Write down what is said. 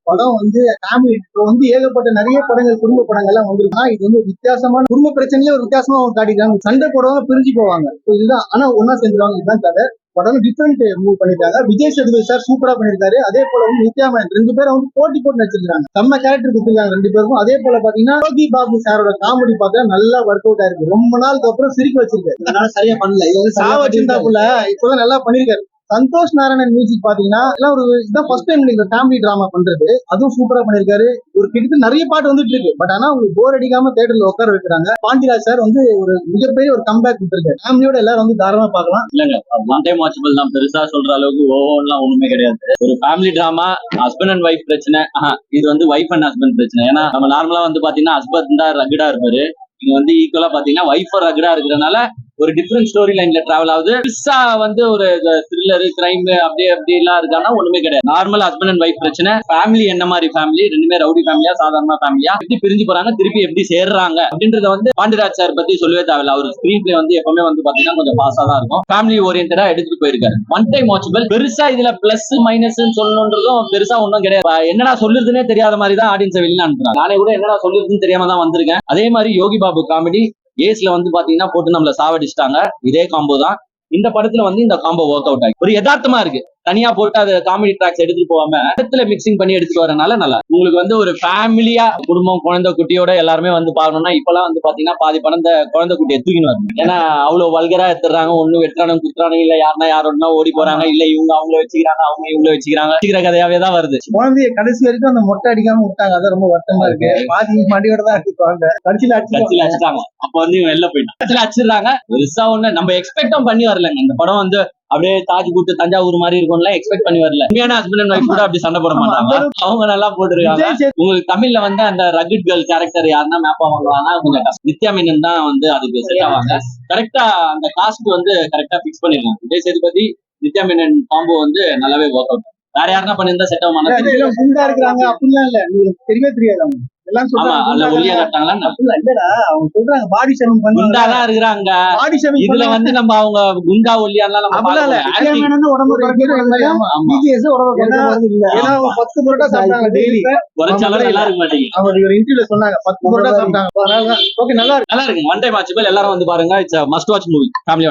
படம் வந்து ஏகப்பட்ட நிறைய படங்கள் குடும்ப படங்கள் எல்லாம் வந்துருக்கா. இது வந்து வித்தியாசமான குடும்ப பிரச்சனையில ஒரு வித்தியாசமா அவங்க காட்டிக்கிறாங்க. சண்டை போடுவாங்க, பிரிஞ்சு போவாங்க, இதுதான். ஆனா ஒன்னா சேர்ந்துருவாங்க, இதுதான் கதை. படம் டிஃபரெண்ட் மூவ் பண்ணிருக்காங்க. விஜய் சேதுபதி சார் சூப்பரா பண்ணிருக்காரு. அதே போல வந்து நித்யா மேனன் ரெண்டு பேரும் வந்து போட்டி போட்டு நடிச்சிருக்காங்க. செம்ம கேரக்டர் கொடுத்துருக்காங்க ரெண்டு பேருக்கும். அதே போல பாத்தீங்கன்னா யோகி பாபு சாரோட காமெடி பார்த்தா நல்லா ஒர்க் அவுட் ஆயிருக்கு. ரொம்ப நாளுக்கு அப்புறம் சிரிக்க வச்சிருக்காரு. அதனால சரியா பண்ணல, இது வந்து சாவ வச்சிருந்தாப்புல இப்பதான் நல்லா பண்ணிருக்காரு. சந்தோஷ் நாராயணன் மியூசிக் பாத்தீங்கன்னா எல்லாம் ஒரு இதான் ஃபர்ஸ்ட் டைம் நீங்க ஃபேமிலி டிராமா பண்றது. அதுவும் சூப்பரா பண்ணிருக்காரு. ஒரு கிட்ட நிறைய பாட்டு வந்துட்டு இருக்கு. பட் ஆனா உங்களுக்கு போர் அடிக்காம தியேட்டர்ல உட்கார வைக்கிறாங்க. பாண்டிராஜ் சார் வந்து ஒரு மிகப்பெரிய ஒரு கம்பேக் கொடுத்திருக்காரு. ஃபேமிலியோட எல்லாரும் வந்து தாராளமா பார்க்கலாம். இல்லங்க ஒன் டைம் வாட்சபிள் தான். பெருசா சொல்ற அளவுக்கு ஓவன்லாம் ஒண்ணுமே கிடையாது. ஒரு family drama, husband and wife பிரச்சனை. இது வந்து ஒய்ஃப் அண்ட் ஹஸ்பண்ட் பிரச்சனை. ஏன்னா நம்ம நார்மலா வந்து பாத்தீங்கன்னா ஹஸ்பண்ட் தான் ரகடா இருப்பாரு. இங்க வந்து ஈக்குவலா பாத்தீங்கன்னா ஒய்ஃப் ரகடா இருக்கிறதுனால ஒரு டிஃபரெண்ட் ஸ்டோரி லைன்ல டிராவல் ஆகுது. பெருசா வந்து ஒரு த்ரில்லர் கிரைம் அப்படியே அப்படி எல்லாம் இருக்கானா ஒண்ணுமே கிடையாது. நார்மல் ஹஸ்பண்ட் அண்ட் ஒய்ஃப் பிரச்சனை. ஃபேமிலி என்ன மாதிரி ஃபேமிலி, ரெண்டுமே ரவுடி ஃபேமிலியா சாதாரண ஃபேமிலியா, எப்படி பிரிஞ்சு போறாங்க, திருப்பி எப்படி சேர்றாங்க அப்படின்றத வந்து பாண்டிராஜ் சார் பத்தி சொல்லவே தேவையில்ல. அவர் ஸ்கிரீன் பிளே வந்து எப்பவுமே வந்து பாத்தீங்கன்னா கொஞ்சம் பாஸா தான் இருக்கும். ஃபேமிலி ஓரியன்டா எடுத்துட்டு போயிருக்காரு. One time watchable. பெருசா இதுல பிளஸ் மைனஸ் சொல்லணுன்றதும் பெருசா ஒன்றும் கிடையாது. என்னடா சொல்லுறதுன்னே தெரியாத மாதிரி தான் ஆடியன்ஸை வெளியில அனுப்புறாங்க. நானே கூட என்னடா சொல்லுறதுன்னு தெரியாம தான் வந்திருக்கேன். அதே மாதிரி யோகி பாபு காமெடி ஏஸ்ல வந்து பாத்தீங்கன்னா போட்டு நம்மள சாவடிச்சிட்டாங்க. இதே காம்போ தான் இந்த படத்துல வந்து இந்த காம்போ ஒர்க் அவுட் ஆகி ஒரு யதார்த்தமா இருக்கு. தனியா போட்டு அது காமெடி ட்ராக்ஸ் எடுத்துட்டு போகாம இடத்துல மிக்சிங் பண்ணி எடுத்துட்டு வரனால நல்லா உங்களுக்கு வந்து ஒரு ஃபேமிலியா குடும்பம் குழந்தை குட்டியோட எல்லாருமே வந்து பாக்கணும்னா இப்பெல்லாம் வந்து பாத்தீங்கன்னா பாதி படம் இந்த குழந்தை குட்டியை தூக்கின்னு வரணும். ஏன்னா அவ்வளவு வல்கரா எடுத்துறாங்க. ஒண்ணு வெட்டுறானும் குத்துறானும், இல்ல யாருன்னா யாரோடனா ஓடி போறாங்க, இல்ல இவங்க அவங்கள வச்சுக்கிறாங்க, அவங்க இவங்கள வச்சுக்கிறாங்க. வச்சுக்கிற கதையாவே தான் வருது. குழந்தைய கடைசி வரைக்கும் அந்த மொட்டை அடிக்காம விட்டாங்க. அது ரொம்ப வருத்தமா இருக்கு. பாதி மாடியோட தான் இருக்கு குழந்தை. கடைசியில அடிச்சிட்டாங்க. அப்ப வந்து இவங்க வெளில போயிட்டாங்க. கடைசியில அடிச்சிடுறாங்க. பெருசா ஒண்ணு நம்ம எக்ஸ்பெக்டும் பண்ணி வரலங்க. இந்த படம் வந்து அப்படியே தாஜ் கூட்டு தஞ்சாவூர் மாதிரி இருக்கும்ல எக்ஸ்பெக்ட் பண்ணி வரல. உண்மையான ஹஸ்பண்ட் அண்ட் ஒய்ஃப் கூட அப்படி சண்டை போட மாட்டாங்க. அவங்க நல்லா போட்டுருக்காங்க. உங்களுக்கு தமிழ்ல வந்து அந்த ரகுட் கேர்ள் கேரக்டர் யாருன்னா மேப் ஆவாங்கன்னா கொஞ்சம் கஷ்டம். நித்யா மேனன் தான் வந்து அதுக்கு செட் ஆவாங்க. கரெக்டா அந்த காஸ்ட் வந்து கரெக்டா பிக்ஸ் பண்ணிருக்காங்க. விஜய் சேதுபதி நித்யா மேனன் காம்போ வந்து நல்லாவே ஒர்க் அவுட். வேற யாருன்னா பண்ணிருந்தா செட் ஆகும். குண்டா இருக்கிறாங்க அப்படிலாம் இல்ல, தெரியவே தெரியாது. அவங்க எல்லாம் பாடி ஷேவிங் குண்டாதான் இருக்கிறாங்க. இதுல வந்து நம்ம அவங்க குண்டா ஒல்லியாலாம் நம்ம உடம்பு $10 புரோட்டா சாப்பிட்டாங்க டெய்லி. குறைச்சாலும் நல்லா இருக்க மாட்டேங்குது. அவங்க ஒரு இன்டர்வியூல சொன்னாங்க 10 புரோட்டா சாப்பிட்டாங்க. ஓகே, நல்லா இருக்கு. One time watchable. எல்லாரும் வந்து பாருங்க. இட்ஸ் மஸ்ட் வாட்ச் மூவி ஃபேமிலியோட.